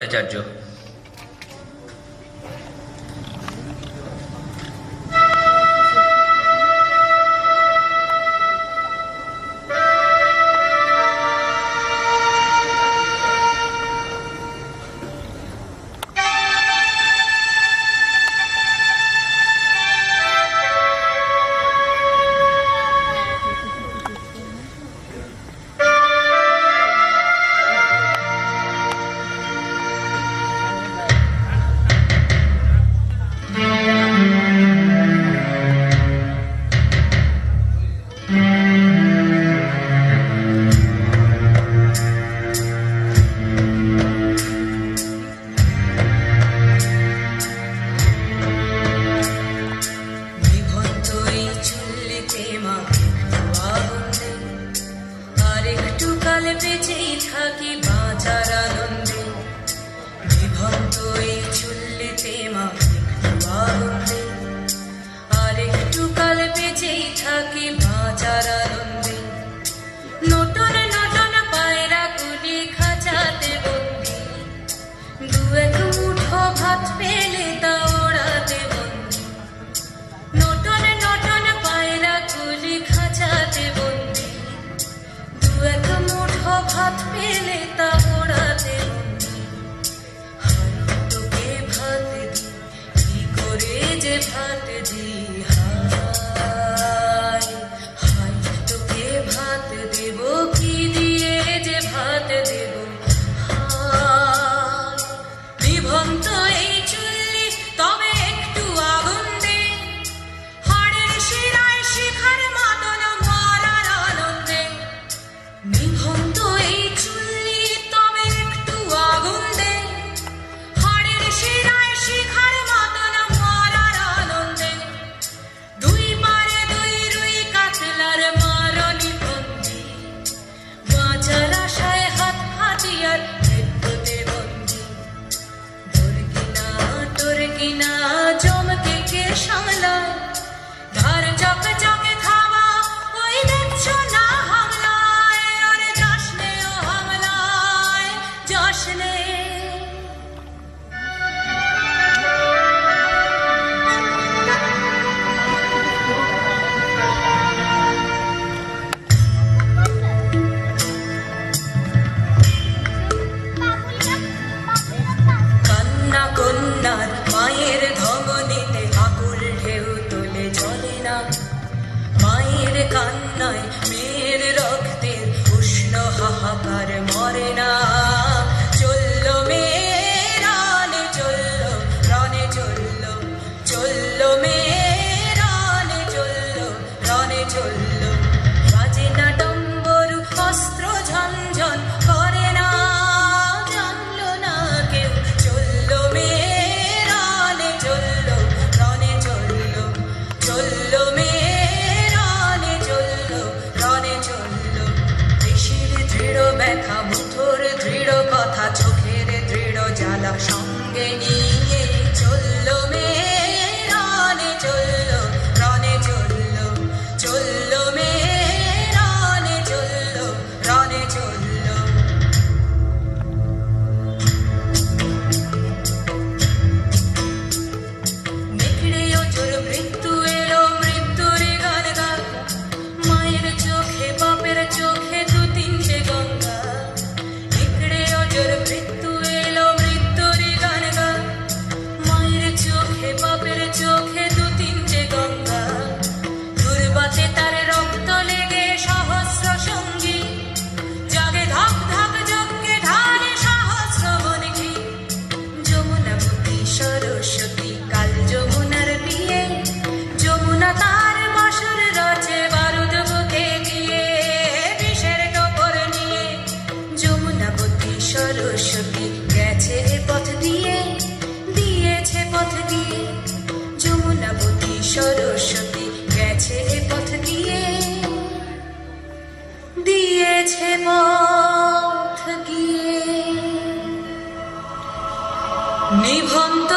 আচার্য। বেঁচেই থাকি বাঁচার আনন্দে, বিভক্ত এই চুল্লিতে মা একটু আনন্দে, আর একটু কাল বেঁচেই থাকি বাঁচার আনন্দে। নতুন নতুন পায়রা গুলি খাঁচাতে বন্দি, দু এক মুঠো ভাত পেলে তা ওড়াতে বন্দি। নতুন নতুন পায়রা গুলি খাঁচাতে বন্দি, দু এক মুঠো ভাত পেলে তা ওড়াতে বন্দি। হায় তোকে ভাত দি, কি করে যে ভাত দি, হায় হায় তোকে ভাত দেব, কি দিয়ে যে ভাত দেব, হায়। বিভক্ত এই চুল্লি তবে একটু আগুন দে, হাড়ের শিরায় শিখার মাদন মারার আনন্দে। বিভক্ত এই চুল্লি তবে একটু আগুন দে, হাড়ের শিরায় শিখার মাদন মারার আনন্দে। দুই পারে দুই রুই কাতলার মারণি বন্দি, বাঁচার আশায় হাত হাতিয়ার মৃত্যুতে বন্দি। তোর কিনা জমকে কে সামলায়, ধার চকে চকে থাবা ওই দেখছো না হামলায়, আরে যাসনে ও হামলায় যাসনে। কান্না কন্যার মায়ের ধমনীতে আকুল ঢেউ তোলে জলে না, মায়ের কান্নায় মেয়ের রক্তের উষ্ণ হাহাকার মরে না। চললো মেয়ে রানে চললো, রানে চললো, চললো মেয়ে রানে চললো, রানে চললো। বাজে না ডম্বরু অস্ত্র ঝনঝন করে না, জানলো না কেউ। চললো মেয়ে রানে চললো, রানে চললো, চললো মেয়ে রানে চললো, রানে চললো। দেশের দৃঢ় ব্যথা, মুঠোর দৃঢ় কথা, চোখের দৃঢ় জ্বালা সঙ্গে নিয়ে চললো মেয়ে রানে চললো, রানে চললো, চললো মেয়ে রানে চললো, রানে চললো। নেকড়ে ওজোর মৃত্যু এলো, মৃত্যুর গান গা, মায়ের চোখে বাপের চোখে দু তিনটে গঙ্গা। নেকড়ে ওজোর মৃত্যু এলো, মৃত্যুর গান গা, মায়ের চোখে বাপের চোখে দু তিনটে গঙ্গা। দুর্বাতে তার রক্ত লেগে সহস্র সঙ্গী, জাগে ধক ধক যজ্ঞে ঢালে সহস্র বনঘি। যমুনাবতী সরস্বতী কাল যমুনার বিয়ে, যমুনা তার বাসর রচে বারুদ বুকে দিয়ে, বিষের টোপর নিয়ে। যমুনাবতী সরস্বতী গেছে এ পথ দিয়ে, দিয়েছে পথ দিয়ে। যমুনাবতী সরস্বতী গেছে এ পথ দিয়ে, দিয়েছে পথ গিয়ে। নিভন্ত